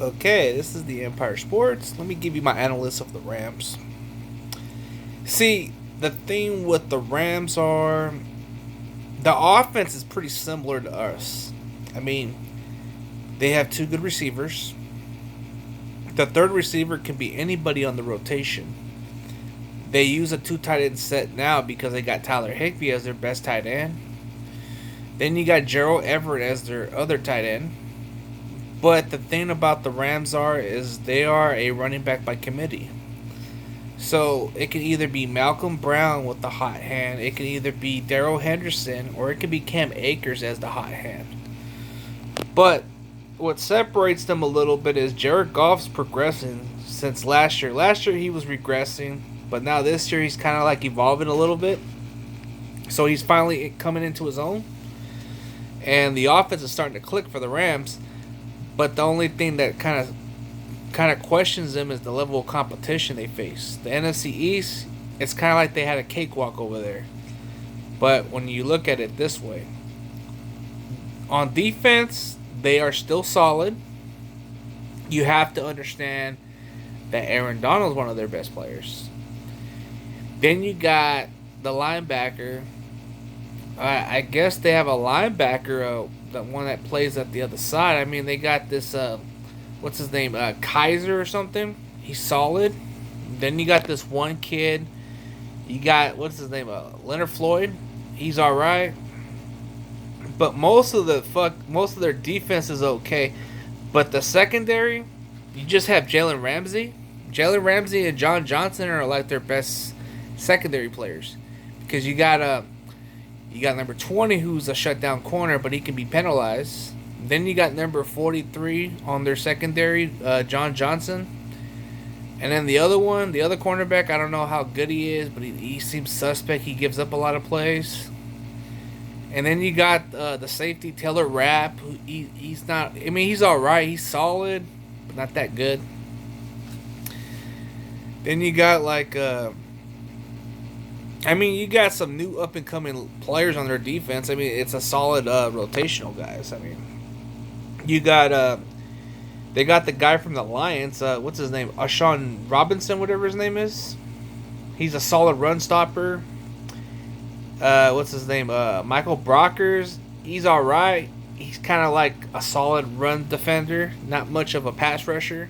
Okay, this is the Empire Sports. Let me give you my analysis of the Rams. See, the thing with the Rams are the offense is pretty similar to us. I mean, they have two good receivers. The third receiver can be anybody on the rotation. They use a two tight end set now because they got Tyler Higbee as their best tight end. Then you got Gerald Everett as their other tight end. But the thing about the Rams is they are a running back by committee. So it can either be Malcolm Brown with the hot hand, it can either be Darrell Henderson, or it could be Cam Akers as the hot hand. But what separates them a little bit is Jared Goff's progressing since last year. Last year he was regressing, but now this year he's kind of like evolving a little bit. So he's finally coming into his own, and the offense is starting to click for the Rams. But the only thing that kind of questions them is the level of competition they face. The NFC East, it's kind of like they had a cakewalk over there. But when you look at it this way, on defense, they are still solid. You have to understand that Aaron Donald is one of their best players. Then you got the linebacker. I guess they have a linebacker, the one that plays at the other side. I mean, they got this, what's his name, Kaiser or something. He's solid. Then you got this one kid. You got, what's his name, Leonard Floyd. He's all right. But most of their defense is okay. But the secondary, you just have Jalen Ramsey. Jalen Ramsey and John Johnson are like their best secondary players, because you got number 20, who's a shutdown corner, but he can be penalized. Then you got number 43 on their secondary, John Johnson. And then the other cornerback, I don't know how good he is, but he seems suspect. He gives up a lot of plays. And then you got the safety, Taylor Rapp. Who he's not, I mean, he's all right. He's solid, but not that good. Then you got you got some new up and coming players on their defense. I mean, it's a solid rotational guys. I mean, you got they got the guy from the Lions. What's his name? Ashawn Robinson, whatever his name is. He's a solid run stopper. What's his name? Michael Brockers. He's all right. He's kind of like a solid run defender, not much of a pass rusher.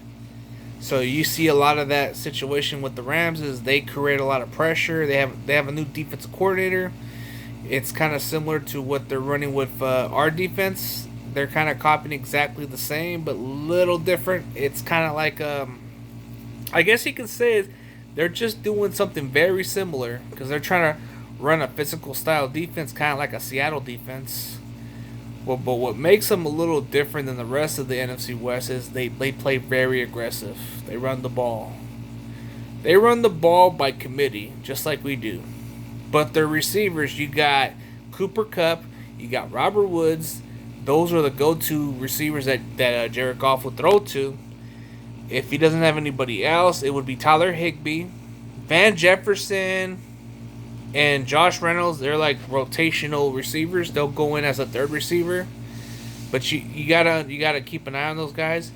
So you see a lot of that situation with the Rams is they create a lot of pressure. They have a new defensive coordinator. It's kind of similar to what they're running with our defense. They're kind of copying exactly the same, but little different. It's kind of like I guess you can say they're just doing something very similar, because they're trying to run a physical style defense, kind of like a Seattle defense. Well, but what makes them a little different than the rest of the NFC West is they play very aggressive. They run the ball. They run the ball by committee, just like we do. But their receivers, you got Cooper Kupp, you got Robert Woods. Those are the go-to receivers that Jared Goff would throw to. If he doesn't have anybody else, it would be Tyler Higbee, Van Jefferson, and Josh Reynolds. They're like rotational receivers. They'll go in as a third receiver, but you gotta keep an eye on those guys.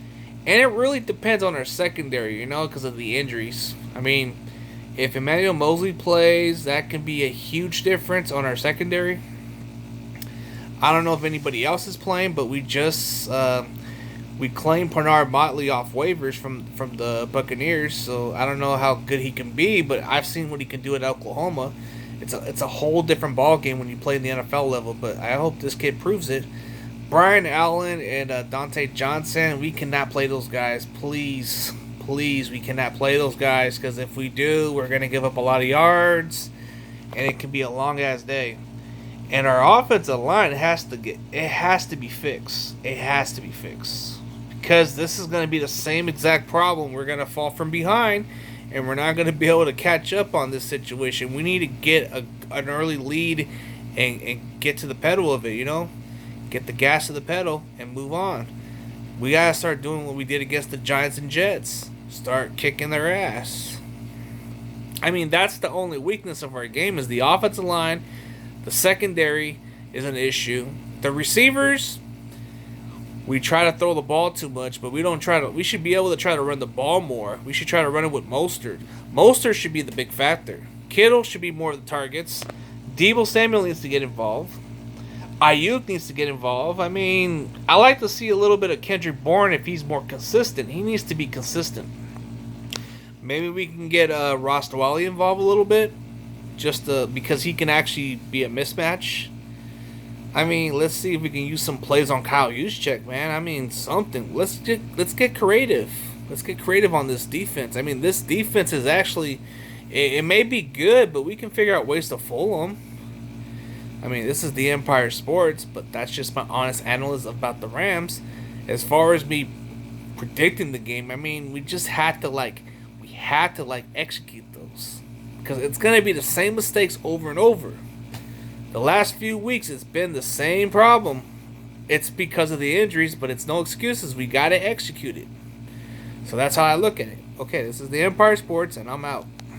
And it really depends on our secondary, because of the injuries. I mean, if Emmanuel Mosley plays, that can be a huge difference on our secondary. I don't know if anybody else is playing, but we just we claimed Bernard Motley off waivers from the Buccaneers, so I don't know how good he can be, but I've seen what he can do at Oklahoma. It's a whole different ball game when you play in the NFL level, but I hope this kid proves it. Brian Allen and Dante Johnson, we cannot play those guys. Please, we cannot play those guys, because if we do, we're going to give up a lot of yards, and it can be a long-ass day. And our offensive line has to be fixed. It has to be fixed, because this is going to be the same exact problem. We're going to fall from behind, and we're not going to be able to catch up on this situation. We need to get an early lead and get to the pedal of it, Get the gas to the pedal and move on. We got to start doing what we did against the Giants and Jets. Start kicking their ass. I mean, that's the only weakness of our game is the offensive line. The secondary is an issue. The receivers, We try to throw the ball too much, but we don't try to. We should be able to try to run the ball more. We should try to run it with Mostert. Mostert should be the big factor. Kittle should be more of the targets. Deebo Samuel needs to get involved. Ayuk needs to get involved. I mean, I like to see a little bit of Kendrick Bourne if he's more consistent. He needs to be consistent. Maybe we can get Ross Dwally involved a little bit, just because he can actually be a mismatch. I mean, let's see if we can use some plays on Kyle Juszczyk, man. I mean, something. Let's get creative. Let's get creative on this defense. I mean, this defense is actually, it may be good, but we can figure out ways to fool them. I mean, this is the Empire Sports, but that's just my honest analysis about the Rams. As far as me predicting the game, I mean, we just had to execute those, because it's gonna be the same mistakes over and over. The last few weeks, it's been the same problem. It's because of the injuries, but it's no excuses. We gotta execute it. So that's how I look at it. Okay, this is the Empire Sports, and I'm out.